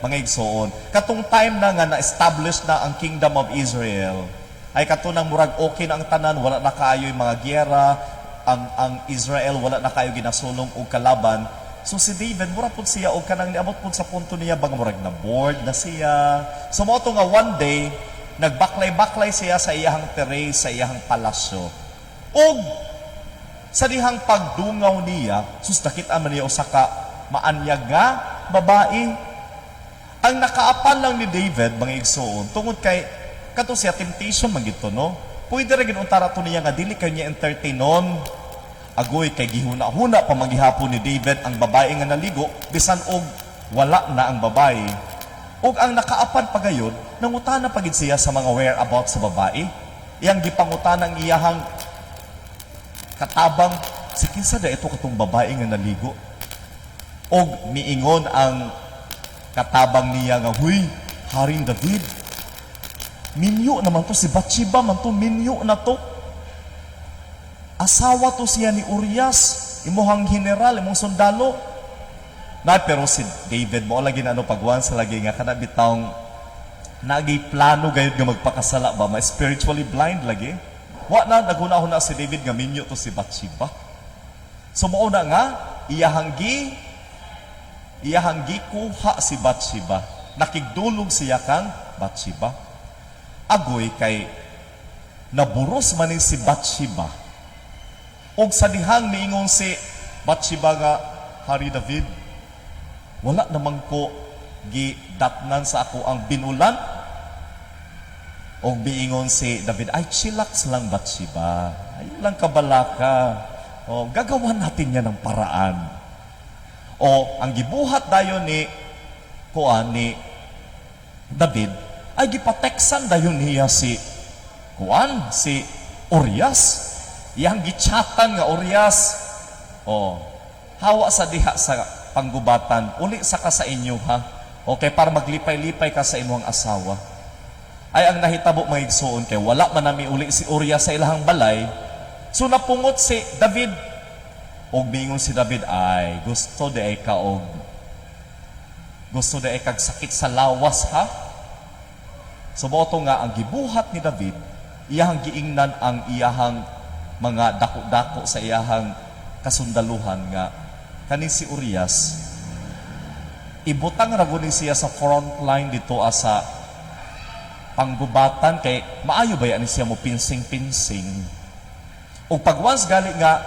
Mga igsoon, katong time na nga na-establish na ang kingdom of Israel, ay katunang murag okay na ang tanan, wala na kaayo yung mga giyera, ang Israel wala na kayo ginasulong og kalaban. So si David mura pud siya og kanang niabot pud sa punto niya bang murag na bored na siya. So mo nga one day nagbaklay-baklay siya sa iyang terrace, sa iyang palasyo. Og sa dihang pagdungaw niya, sus nakita man niya usa ka maanyag nga babae. Ang nakaapan lang ni David, mga igsoon, tungod kay kato siya temptation man gito, no? Pwede ra gid untara to niya nga dili kay niya entertainon. Agoy kay gihuna-huna pa maghihapon ni David ang babae nga naligo bisan og wala na ang babae. Og ang nakaapan pagayon, nangutana pagid siya sa mga whereabouts sa babae. Iyang gipangutan ang iyahang katabang, si kinsa da ito katong babae nga naligo. Og miingon ang katabang niya nga, huy, Haring David, minyo naman to, si Bathsheba man to, minyo na to. Asawa to siya ni Urias, imuhang general, imong sundalo. Na, pero si David, mo lagi na pagwan sa lagi nga, kana bitawng nagi plano gayud nga magpakasala ba, spiritually blind lagi. Wa na, naguna-huna si David nga minyo to si Bathsheba. So, mauna nga, iyahang gikuha si Bathsheba. Nakigdulog siya kang Bathsheba. Agoy kay naburos man ni si Bathsheba. Og sa dihang niingon si Bathsheba nga, Hari David, wala naman ko gidatnan sa ako ang binulan. Og biingon si David, ay chillax lang Bathsheba. Ay lang kabalaka. O gagawan natin yan ng paraan. O ang gibuhat dayon ni David ay gipateksan dayon niya si Urias. Iyang gichatan nga Urias. O hawa sa diha sa panggubatan, uli sa ka sa inyo ha. Okay, para maglipay-lipay ka sa imong asawa. Ay ang nahitabo mga igsoon kay wala man nami uli si Urias sa ilahang balay. So napungot si David. Og bingon si David, ay gusto de ay kag sakit sa lawas ha. So moto nga ang gibuhat ni David, iyahang giingnan ang iyahang mga dako-dako sa iyahang kasundaluhan nga kanin si Urias. Ibutang ra guni siya sa front line dito asa panggubatan kay maayo ba yan siya mo pinsing-pinsing. Og pag once gali nga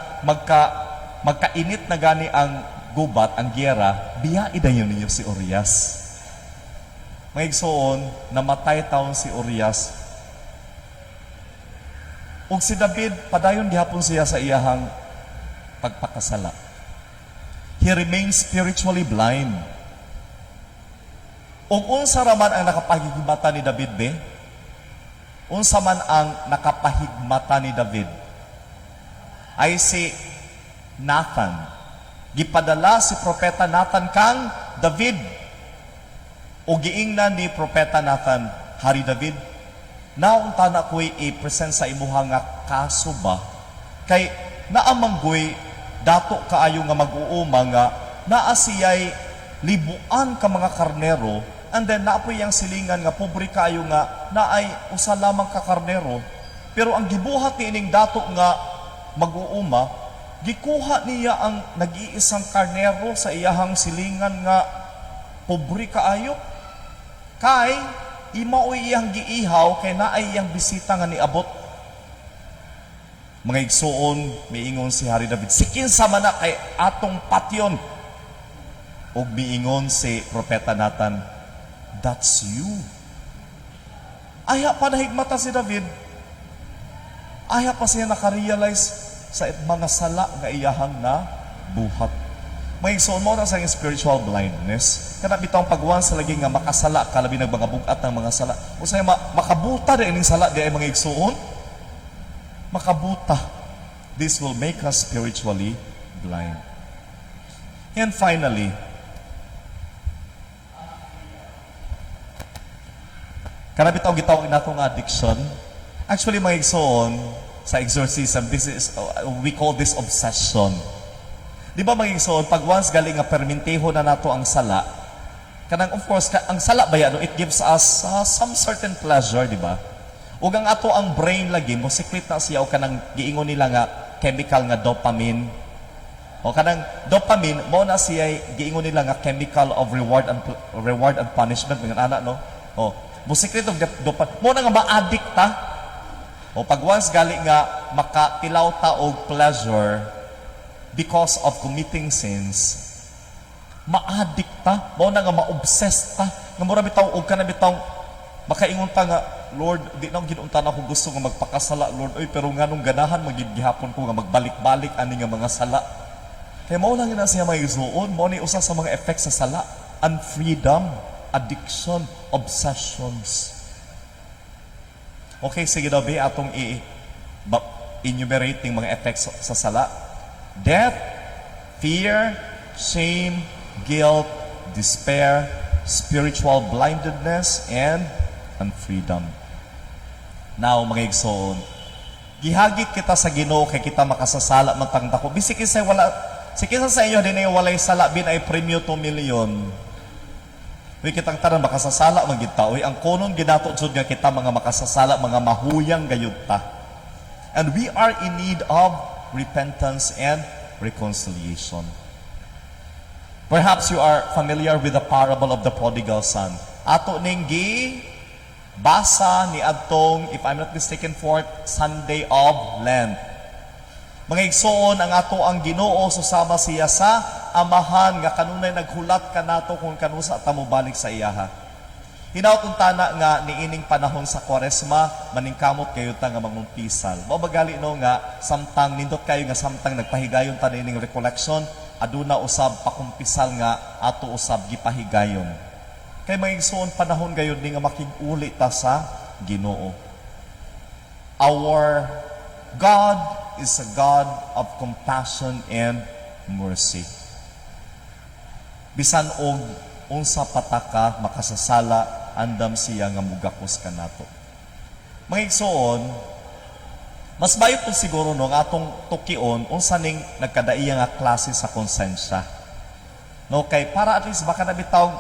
magkainit na gani ang gubat, ang giyera, biya idayon ninyo si Urias. Mga igsoon, namatay taon si Urias. Ug si David, padayon gihapon siya sa iyahang pagpakasala. He remains spiritually blind. Ug unsa raman ang nakapahigmata ni David be? Unsa man ang nakapahigmata ni David? Ay si Nathan. Gipadala si propeta Nathan kang David. O giingnan ni propeta Nathan, Hari David, naunta na ko'y i-present sa imuha nga kaso ba? Kay naamanggoy dato kaayo nga mag-uuma nga naa siya'y libuan ka mga karnero, and then naapoy ang silingan nga pobre kayo nga naay usa lamang ka karnero. Pero ang gibuhat ni ining dato nga mag-uuma, gikuha niya ang nag-iisang karnero sa iyahang silingan nga pobre kaayo. Kay imaoy iyang giihaw kay naay iyang bisita nga niabot. Mga igsuon, miingon si Hari David, sikin sa mana kay atong patyon. Ug miingon si Propeta Nathan, that's you. Aya pa nahigmata si David. Aya pa siya nakarealize sa mga sala nga iyahang na buhat. May igsoon mo na sa spiritual blindness. Kana bitong pagwan sa lagi nga makasala ka labi ng mga bugat ng mga sala. Usay makabuta din ining sala di ay mga igsoon. Makabuta. This will make us spiritually blind. And finally, kana bitong gitawag natong addiction. Actually, mga igsoon, sa exorcism, this is, we call this obsession. Di ba mga igsoon, pag once galing nga perminteho na nato ang sala, kanang of course, ang sala ba yan, it gives us some certain pleasure, di ba? Ug ang ato ang brain lagi, mo secret na siya, o kanang giingon nila nga, chemical nga dopamine. O kanang dopamine, mo na siya, giingon nila nga chemical of reward and punishment, mga anak, no? O, mo secret of dopamine, mo na nga ma-addict ta. O pag once gali nga makatilaw ta og pleasure because of committing sins, ma-addict ta, mao na nga ma-obsess ta, nga mura bitaw og kana bitaw makaingon ta nga, Lord, di na ginuntan ako gusto nga magpakasala, Lord, oy, pero nganong ganahan magigihapon ko nga magbalik-balik ani nga mga sala. Kaya mao lang na siya may isuon, mao ni usa sa mga effects sa sala, unfreedom, addiction, obsessions. Okay, sige daw, atong enumerating mga effects sa sala. Death, fear, shame, guilt, despair, spiritual blindedness, and unfreedom. Now, mga igsoon, gihagit kita sa Ginoo kay kita makasasala man tang dako. Bisik sa inyo din ay walay sala bin ay premyo 2 million. Uy, kitang tanan makasasala magita. Uy, ang konon ginato jud nga kita mga makasasala, mga mahuyang gayud ta. And we are in need of repentance and reconciliation. Perhaps you are familiar with the parable of the prodigal son. Ato ning basa ni adtong, if I'm not mistaken, 4th Sunday of Lent. Mga igsoon, ang ato ang Ginoo susama siya sa amahan nga kanunay naghulat kanato kung kanusa ta mo balik sa iyaha. Hinaut tana nga niining panahon sa Kwaresma, maningkamot kayo ta nga mangumpisal. Mao bagali no nga samtang nindot kayo nga samtang nagpahigayon ta nining recollection, aduna usab pakumpisal nga ato usab gipahigayon. Kay mga igsoon panahon gayon ni nga makig-uli ta sa Ginoo. Our God is a God of compassion and mercy. Bisan og unsa pataka makasasala, andam siya nga mugakos kanato. Mga igsoon, mas mayo po siguro no nga atong tukion unsa ning nagkadaiya nga klase sa konsensya. No, kay para at least baka nabitaw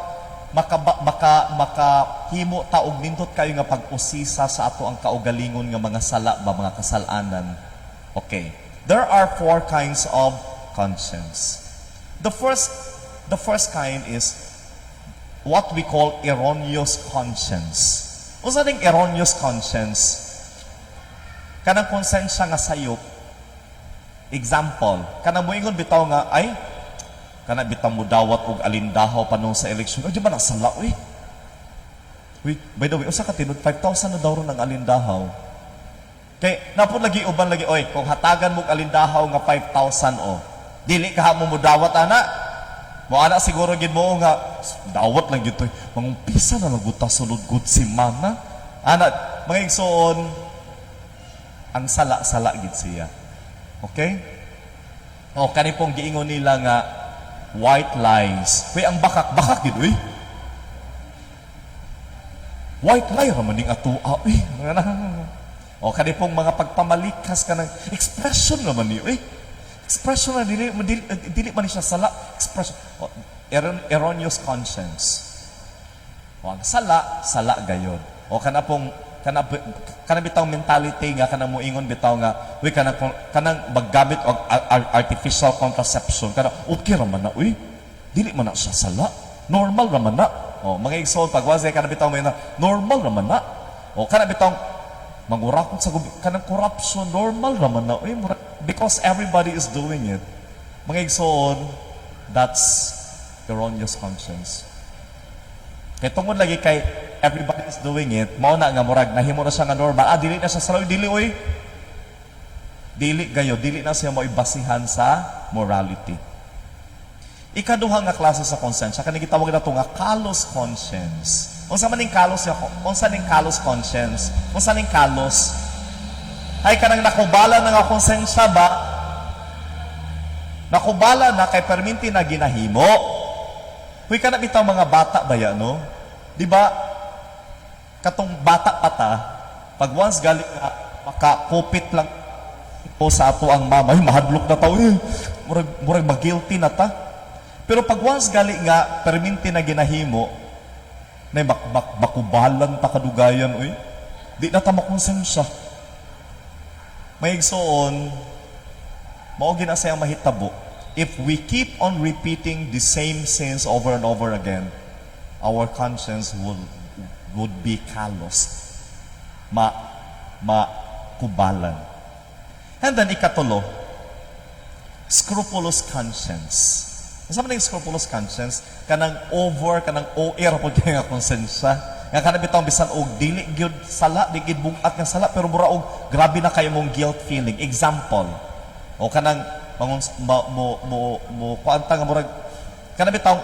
makahimo ta og nindot kayo nga pag-usisa sa ato ang kaugalingon nga mga sala ba mga kasalanan. Okay. There are 4 kinds of conscience. The first kind is what we call erroneous conscience. Unsa ning erroneous conscience? Kanang konsensya nga sayop. Example, kanang moingon bitaw nga ay kana bitaw mo dawat og alindahaw panong sa eleksyon. Ay di ba nasala uy? Uy, by the way, usa ka tinud 5,000 na daw ron ang alindahaw. Kay napon lagi uban lagi oy, kung hatagan mo alindahaw nga 5,000 o. Dili ka mo mudawat ana. Mo ana siguro gid mo nga dawat lang gid toy. Mangumpisa na lang guta sulod gud si mana. Ana, mga igsoon, ang sala-sala gid siya. Okay? O kani pong giingon nila nga white lies. Uy, ang bakak gid uy. White lie ra man ning atua uy. O kani pong mga pagpamalikas ka ng expression naman niyo. Expression na dili man siya sala. expression. Erroneous conscience. O, ang sala gayon. O kana bitaw mentality nga kanang moingon bitaw nga uy kanang maggamit og artificial contraception kana okay ra man na uy dili man na siya sala normal ra man na mga igsoon pag wasay kana bitaw may na normal ra man na kana bitaw mangurakot sa kanang corruption normal ra man na uy because everybody is doing it mga igsoon that's erroneous conscience kay tungod lagi kay everybody is doing it, mao na nga murag nahimo na siya nga normal. Dili na siya saloy, dili oy. Dili gayo, dili na siya mo ibasihan sa morality. Ikaduha nga klase sa conscience, kani gitawag nato nga callous conscience. Unsa man ning callous unsa ning callous conscience? Unsa ning callous? Ay kanang nakubala na nga konsensya ba? Nakubala na kay perminti na ginahimo. Huy kana bitaw mga bata ba ya no? Di ba? Katong bata pata, pag once galing nga, makakupit lang po sa ato ang mama, ay mahadlok na tao, murag mag-guilty na ta. Pero pag once galing nga, perminti na ginahimo, na makubalan ta kadugayan, uy, di na ta makonsensya. May igsoon, maugin na sayang mahitabo, if we keep on repeating the same sins over and over again, our conscience would be callous. Kubalan. And then, ikatulo, scrupulous conscience. Sa man yung scrupulous conscience, kanang kanang OR po kaya nga konsensya. Nga kanang bitang bisan og dili gyud sala, di gyud bugat nga sala, pero mura og grabe na kayo mong guilt feeling. Example, o kanang kuanta nga murag, kanang bitang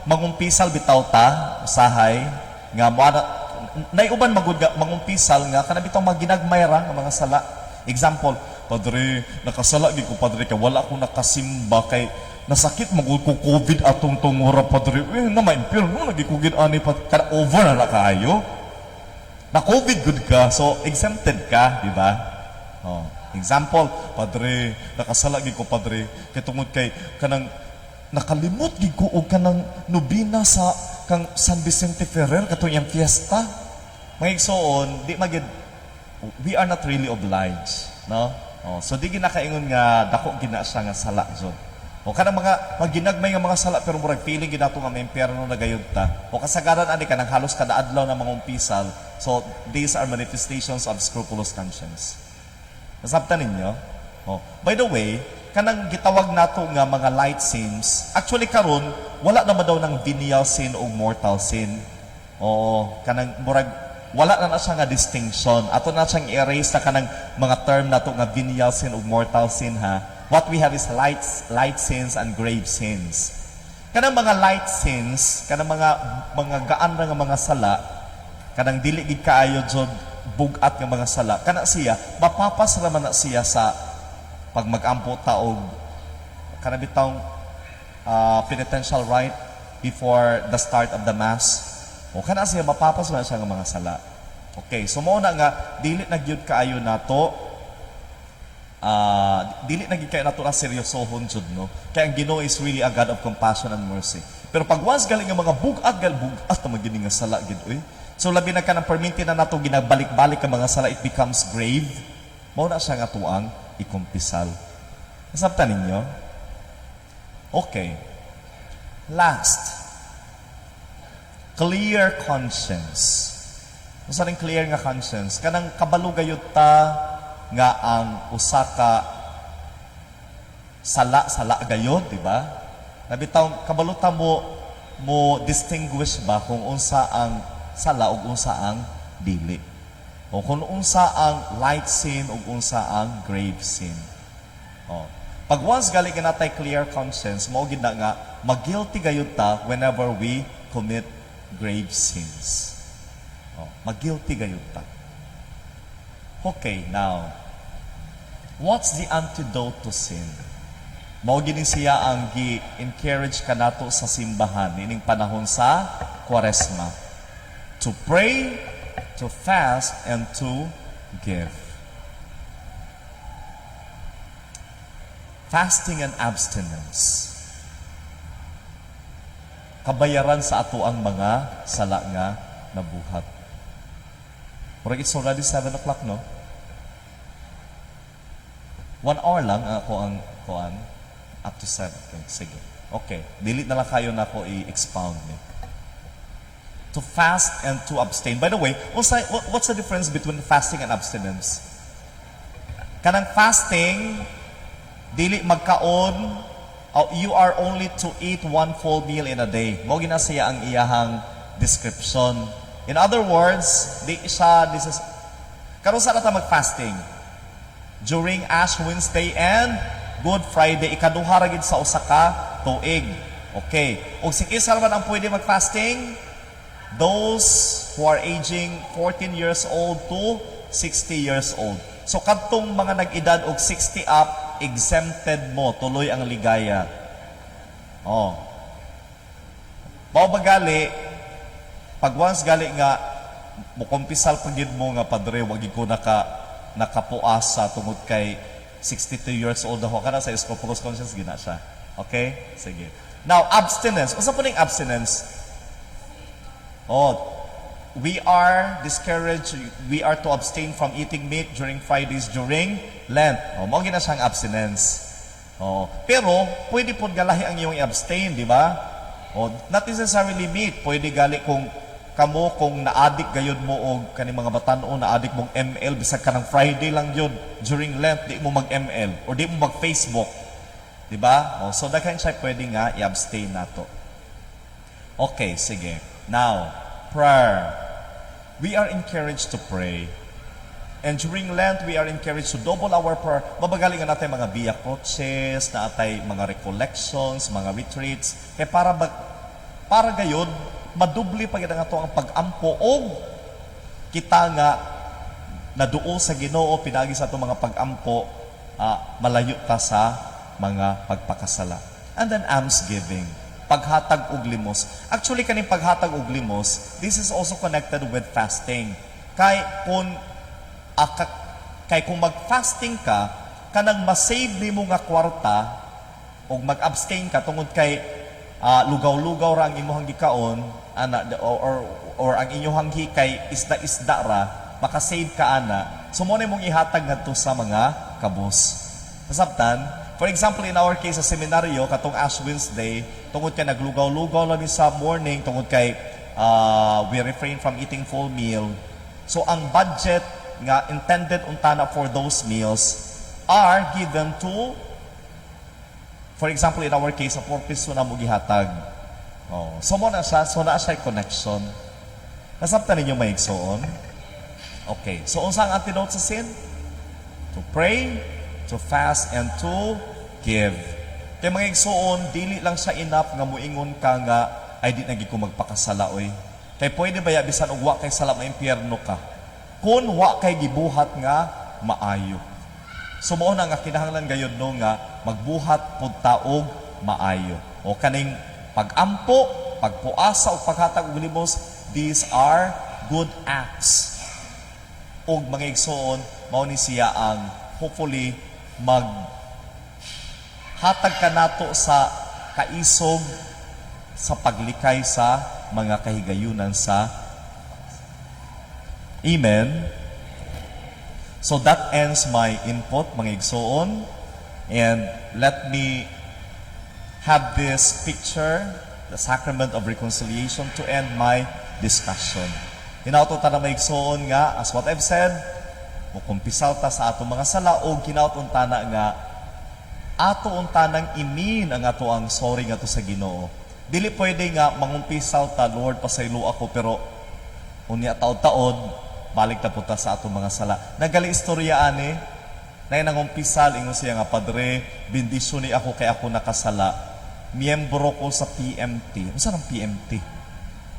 mangumpisal bitaw ta, usahay, nga naiuban mangumpisal nga kana bitong maginagmay ra nga mga sala. Example, padre, nakasala gid ko padre kay wala ko nakasimba kay nasakit magud ko COVID atong tungura padre. Na ma-impirno lagi ko gid ani kada over na kaayo. Na COVID good ka, so exempted ka, di ba? Example, padre, nakasala gid ko padre kay tungod kay kanang nakalimot gid ko og kanang nobina sa kang San Vicente Ferrer katong yang fiesta. Mga igsoon, di magid we are not really obliged, no? So di ginakaingon nga dako gina siya nga sala jud. O kanang mga maginagmay nga mga sala pero murag feeling gid nato nga may impyerno na gayud ta. O kasagaran ani kanang halos kada adlaw na mga umpisal. So these are manifestations of scrupulous conscience. Nasabtan ninyo? By the way, kanang gitawag nato nga mga light sins, actually karon wala naman daw ng venial sin o mortal sin. Kanang murag wala na siya nga distinction. Ato na siyang erase na kanang mga term nato nga venial sin o mortal sin ha. What we have is light sins and grave sins. Kanang mga light sins, kanang mga gaan ra nga mga sala, kanang dili gid kaayo jud bugat nga mga sala. Kana siya mapapas ra man na siya sa pag mag-ampo ta og kanang bitawng penitential rite before the start of the mass. O kana siya mapapas man siya nga mga sala. Okay, so mo na nga dili na gyud kaayo nato dili na gyud kaayo nato na seryosohon jud no. Kaya ang Ginoo is really a God of compassion and mercy. Pero pag once galing nga mga bugat na magini nga sala gid oy. So labi na kanang perminti na nato ginabalik-balik ang mga sala, it becomes grave. Mao na siya nga tuang ikumpisal. Nasabtan ninyo? Okay. Last. Clear conscience. Usa ring clear nga conscience. Kanang kabalo gayud ta nga ang usa ka sala gayud, di ba? Nabitaw kabalo ta mo distinguish ba kung unsa ang sala ug unsa ang dili. O kung unsa ang light sin ug unsa ang grave sin. Pag once galing ka natay clear conscience, mao gid na nga mag-guilty gayud ta whenever we commit grave sins. Mag-guilty gayud ta. Okay, now, what's the antidote to sin? Mao gid siya ang gi-encourage kanato sa simbahan ining panahon sa Kwaresma. To pray, to fast, and to give. Fasting and abstinence. kabayaran sa ato ang mga sala nga nabuhat. Murag it's already 7 o'clock, no? 1 hour lang ako ang kuan up to 7. Okay, sige. Okay, dili na lang kayo na ako i-expound ni. To fast and to abstain. By the way, what's the difference between fasting and abstinence? Kanang fasting, dili magkaon, you are only to eat 1 full meal in a day. Mo gina siya ang iyahang description. In other words, this is karon sa nata mag-fasting during Ash Wednesday and Good Friday, ikaduha ra gid sa usa ka tuig. Okay. Og sige sa man ang pwede mag-fasting? Those who are aging 14 years old to 60 years old. So kadtong mga nag-edad og 60 up, exempted mo, tuloy ang ligaya. Oh. Mao ba gali, pag once gali nga mukumpisal pagid mo nga padre, wag ko nakapuasa tungod kay 62 years old ako kana sa scrupulous conscience gina siya. Okay? Sige. Now, abstinence. Unsa po ning abstinence? Oh, we are discouraged, we are to abstain from eating meat during Fridays during Lent. Oh, mao gina siyang abstinence. Oh, pero pwede pod galahi ang iyong i-abstain, di ba? Oh, not necessarily meat, pwede gali kung kamo kung na-addict gayud mo og kani mga batan-o na-addict mong ML bisag kanang Friday lang yun during Lent di mo mag-ML or di mo mag-Facebook, di ba? Oh, so daghan siya pwede nga i-abstain nato. Okay, sige. Now, prayer. We are encouraged to pray. And during Lent, we are encouraged to double our prayer. Mabagaling natin mga via cruces, na atay mga recollections, mga retreats. Kaya para gayon, madubli pa gid ang ato ang pag-ampo og kita nga naduol sa Ginoo pinagi sa ato mga pag-ampo, malayo ta sa mga pagpakasala. And then almsgiving, paghatag og limos. Actually kaning paghatag og limos, this is also connected with fasting. Kay kung mag-fasting ka, kanang ma-save nimo nga kwarta o mag-abstain ka tungod kay lugaw-lugaw ra ang imong gikaon or ang inyong hikay isda-isda ra, makasave ka ana. So mo na mong ihatag ngadto sa mga kabus. Nasabtan, for example, in our case sa seminaryo, katong Ash Wednesday, tungod kay naglugaw-lugaw lang sa morning, tungod kay we refrain from eating full meal. So ang budget nga intended untana for those meals are given to, for example, in our case, sa 4 piso na mo gihatag. Oh, so mo na siya, so na siya connection. Nasabtan ninyo maigsoon? Okay, so unsa ang antidote sa sin? To pray, to fast, and to give. Kaya mga igsoon, dili lang siya enough nga muingon ka nga, ay di nagi ko magpakasala, oy. Kaya pwede ba ya, bisan og wa kay sala maimpyerno ka? Kung wa kay gibuhat nga maayo. So mao na nga kinahanglan gayud no nga magbuhat pud taog maayo. O kaning pag-ampo, pagpuasa o paghatag og limos, these are good acts. Og mga igsoon, mao ni siya ang hopefully hatag ka nato sa kaisog sa paglikay sa mga kahigayunan sa Amen. So that ends my input, mga igsoon. And let me have this picture, the sacrament of reconciliation, to end my discussion. Hinauto ta na mga igsoon nga, as what I've said, mukumpisal ta sa ato mga sala, o kinauton ta na nga, ato untanang imin ang ato ang sorry nga to sa Ginoo. Dili pwede nga mangumpisaw ta, Lord, pasaylo ako, pero unya taod-taod, balik ta puta sa ato mga sala. Nagali istorya ani, na nangumpisal, ingon siya nga, Padre, bendisyon ni ako kay ako nakasala. Miyembro ko sa PMT. Ano saan ang PMT?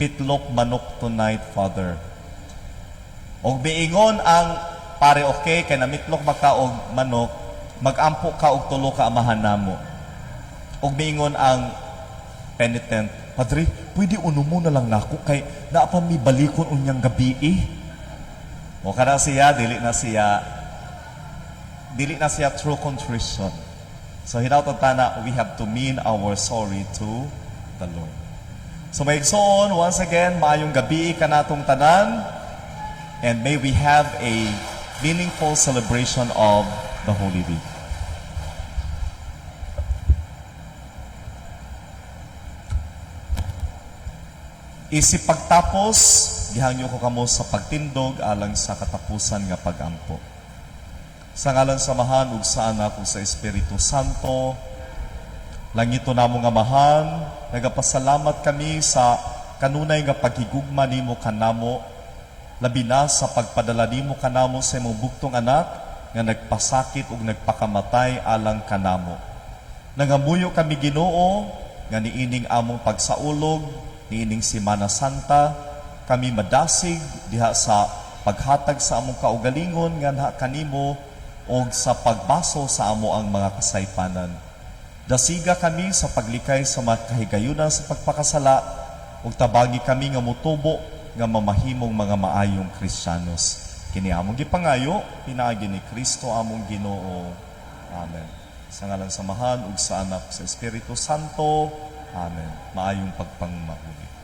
Pitlok Manok Tonight, Father. Og miingon ang pare, okay, kay namitlok ba ka og manok, magampo ka og tulo ka amahan namo. Og miingon ang penitent, Padre, pwede uno mo na lang nako kay naapa mi balikon unyang gabi eh. O kada siya, dili na siya true contrition. So hinauton ta na, we have to mean our sorry to the Lord. So maigsoon, once again, maayong gabi kanatong tanan, and may we have a meaningful celebration of the Holy Week. Isip pagtapos, gihangyo ko kamo sa pagtindog alang sa katapusan nga pagampo. Sa ngalan sa Amahan ug sa Anak ug sa Espiritu Santo, langito namo nga Amahan, nagapasalamat kami sa kanunay nga paghigugma nimo kanamo, labi na sa pagpadala nimo kanamo sa imong bugtong anak nga nagpasakit ug nagpakamatay alang kanamo. Nangamuyo kami Ginoo nga niining among pagsaulog, niining Semana Santa, kami madasig diha sa paghatag sa among kaugalingon nga naha kanimo o sa pagbaso sa amo ang mga kasaypanan. Dasiga kami sa paglikay sa mga kahigayunan sa pagpakasala ug tabagi kami nga mutubo nga mamahimong mga maayong Kristiyanos. Kini among gipangayo, pinaagi ni Kristo among Ginoo. Amen. Sa ngalan sa Amahan ug sa Anak sa Espiritu Santo. Amen. Maayong pagpangmahuli.